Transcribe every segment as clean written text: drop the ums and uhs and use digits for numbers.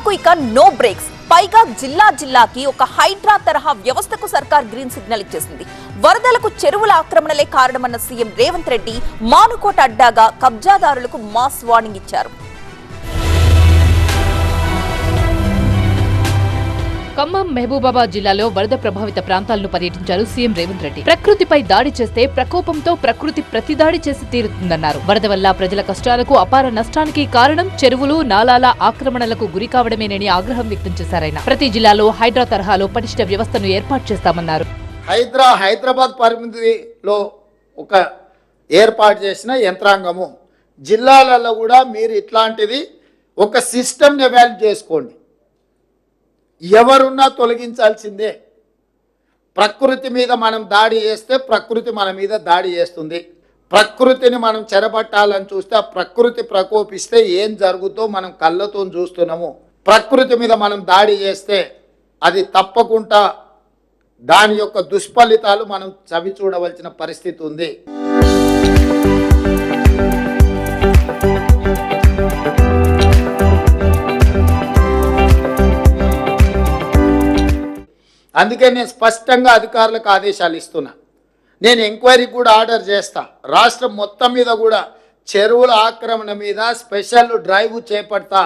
చెరువులకు ఇక no breaks. పైగా జిల్లాకి ఒక హైడ్రా తరహా వ్యవస్థకు సర్కార్ గ్రీన్ సిగ్నల్ ఇచ్చేసింది. వరదలకు చెరువుల ఆక్రమణలే కారణమన్న సీఎం రేవంత్ రెడ్డి మానుకోట అడ్డాగా కబ్జాదారులకు మాస్ వార్నింగ్ ఇచ్చారు. ఖమ్మం, మహబూబాబాద్ జిల్లాలో వరద ప్రభావిత ప్రాంతాలను పర్యటించారు సీఎం రేవంత్ రెడ్డి. ప్రకృతిపై దాడి చేస్తే ప్రకోపంతో ప్రకృతి ప్రతిదాడి చేసి తీరుతుందన్నారు. వరద వల్ల ప్రజల కష్టాలకు, అపార నష్టానికి కారణం చెరువులు, నాలాల ఆక్రమణలకు గురి కావడమేనని ఆగ్రహం వ్యక్తం చేశారాయన. ప్రతి జిల్లాలో హైడ్రా తరహాలో పటిష్ట వ్యవస్థను ఏర్పాటు చేస్తామన్నారు. హైదరాబాద్ పరిమితిలో ఒక ఏర్పాటు చేసిన యంత్రాంగము, జిల్లాలలో కూడా మీరు ఇట్లాంటిది ఒక సిస్టమ్ని ఎవాల్వ్ చేసుకోండి. ఎవరున్నా తొలగించాల్సిందే. ప్రకృతి మీద మనం దాడి చేస్తే ప్రకృతి మన మీద దాడి చేస్తుంది. ప్రకృతిని మనం చెరబట్టాలని చూస్తే ఆ ప్రకృతి ప్రకోపిస్తే ఏం జరుగుతో మనం కళ్ళతో చూస్తున్నాము. ప్రకృతి మీద మనం దాడి చేస్తే అది తప్పకుండా దాని యొక్క దుష్ఫలితాలు మనం చవి చూడవలసిన పరిస్థితి ఉంది. అందుకే నేను స్పష్టంగా అధికారులకు ఆదేశాలు ఇస్తున్నా. నేను ఎంక్వైరీ కూడా ఆర్డర్ చేస్తా. రాష్ట్రం మొత్తం మీద కూడా చెరువుల ఆక్రమణ మీద స్పెషల్ డ్రైవ్ చేపడతా.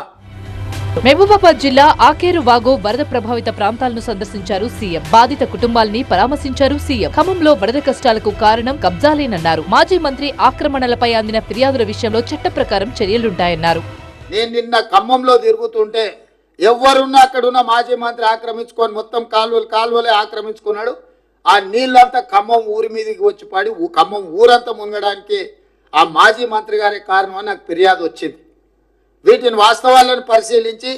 మహబూబాబాద్ జిల్లా ఆకేరు వాగు వరద ప్రభావిత ప్రాంతాలను సందర్శించారు సీఎం. బాధిత కుటుంబాల్ని పరామర్శించారు సీఎం. ఖమ్మంలో వరద కష్టాలకు కారణం కబ్జాలేనన్నారు. మాజీ మంత్రి ఆక్రమణలపై అందిన ఫిర్యాదుల విషయంలో చట్ట ప్రకారం చర్యలుంటాయన్నారు. నేను నిన్న ఖమ్మంలో తిరుగుతుంటే ఎవరున్నా అక్కడున్న మాజీ మంత్రి ఆక్రమించుకొని మొత్తం కాలువలే ఆక్రమించుకున్నాడు. ఆ నీళ్ళంతా ఖమ్మం ఊరి మీదకి వచ్చి పడి ఖమ్మం ఊరంతా మునగడానికి ఆ మాజీ మంత్రి గారి కారణం అని నాకు ఫిర్యాదు వచ్చింది. వీటిని వాస్తవాలను పరిశీలించి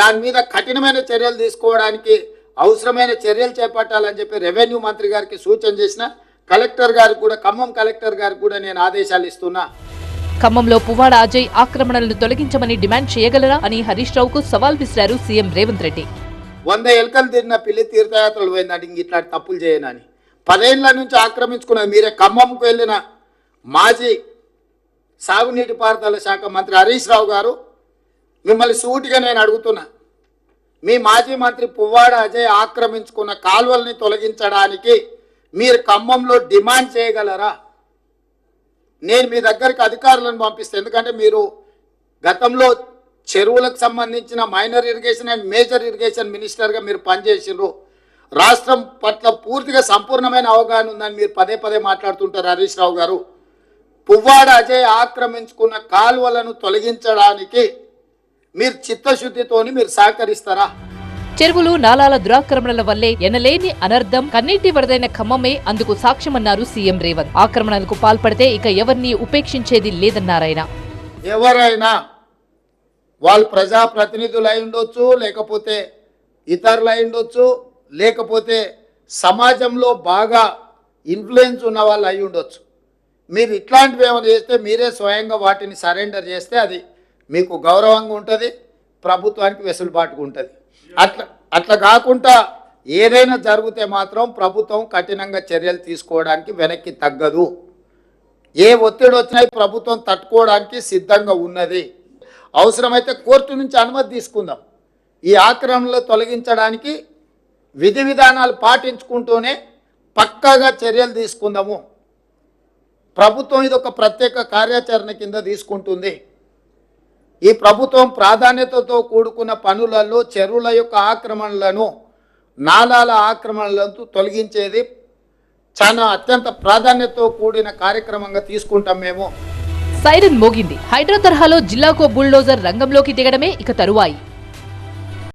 దాని మీద కఠినమైన చర్యలు తీసుకోవడానికి అవసరమైన చర్యలు చేపట్టాలని చెప్పి రెవెన్యూ మంత్రి గారికి సూచన చేసిన. కలెక్టర్ గారికి కూడా, ఖమ్మం కలెక్టర్ గారికి కూడా నేను ఆదేశాలు ఇస్తున్నా. ఖమ్మంలో పువ్వాడ అజయ్ ఆక్రమణలను తొలగించమని డిమాండ్ చేయగలరా అని హరీష్ రావుకు సవాల్ విసిరారు సీఎం రేవంత్ రెడ్డి. 100 ఎలుకలు తిరిగిన పిల్లి తీర్థయాత్రలు పోయిందంటే ఇంక ఇట్లాంటి తప్పులు చేయనని 10 ఏళ్ల నుంచి ఆక్రమించుకున్నది మీరే. ఖమ్మంకు వెళ్ళిన మాజీ సాగునీటి పారుదల శాఖ మంత్రి హరీష్ రావు గారు, మిమ్మల్ని సూటిగా నేను అడుగుతున్నా, మీ మాజీ మంత్రి పువ్వాడ అజయ్ ఆక్రమించుకున్న కాలువల్ని తొలగించడానికి మీరు ఖమ్మంలో డిమాండ్ చేయగలరా? నేను మీ దగ్గరికి అధికారులను పంపిస్తాను. ఎందుకంటే మీరు గతంలో చెరువులకు సంబంధించిన minor irrigation and major irrigation మినిస్టర్గా మీరు పనిచేసినారు. రాష్ట్రం పట్ల పూర్తిగా సంపూర్ణమైన అవగాహన ఉందని మీరు పదే మాట్లాడుతుంటారు హరీష్ రావు గారు. పువ్వాడ అజయ్ ఆక్రమించుకున్న కాలువలను తొలగించడానికి మీరు చిత్తశుద్ధితోని మీరు సహకరిస్తారా? చెరువులు, నాలాల దురాక్రమణల వల్లే ఎనలేని అనర్థం కన్నీటి వరదైన ఖమ్మమే అందుకు సాక్ష్యమన్నారు సీఎం రేవంత్. ఆక్రమణలకు పాల్పడితే ఇక ఎవరిని ఉపేక్షించేది లేదన్నారాయన. ఎవరైనా వాళ్ళు ప్రజాప్రతినిధులు అయి ఉండొచ్చు, లేకపోతే ఇతరులు అయి ఉండొచ్చు, లేకపోతే సమాజంలో బాగా ఇన్ఫ్లుయెన్స్ ఉన్న వాళ్ళు అయి ఉండొచ్చు. మీరు ఇట్లాంటివి ఏమైనా చేస్తే మీరే స్వయంగా వాటిని సరెండర్ చేస్తే అది మీకు గౌరవంగా ఉంటుంది, ప్రభుత్వానికి వెసులుబాటుగా ఉంటుంది. అట్లా కాకుండా ఏదైనా జరిగితే మాత్రం ప్రభుత్వం కఠినంగా చర్యలు తీసుకోవడానికి వెనక్కి తగ్గదు. ఏ ఒత్తిడి వచ్చినా ప్రభుత్వం తట్టుకోవడానికి సిద్ధంగా ఉన్నది. అవసరమైతే కోర్టు నుంచి అనుమతి తీసుకుందాం. ఈ ఆక్రమణలు తొలగించడానికి విధి విధానాలు పాటించుకుంటూనే పక్కాగా చర్యలు తీసుకుందాము. ప్రభుత్వం ఇది ఒక ప్రత్యేక కార్యాచరణ కింద తీసుకుంటుంది. ఈ ప్రభుత్వం ప్రాధాన్యతతో కూడుకున్న పనులలో చెరువుల యొక్క ఆక్రమణలను, నాలాల ఆక్రమణలను తొలగించేది చాలా అత్యంత ప్రాధాన్యతతో కూడిన కార్యక్రమంగా తీసుకుంటాం మేము. సైరన్ మోగింది. హైడ్రా తరహాలో జిల్లాకో బుల్డోజర్ రంగంలోకి దిగడమే ఇక తరువాయి.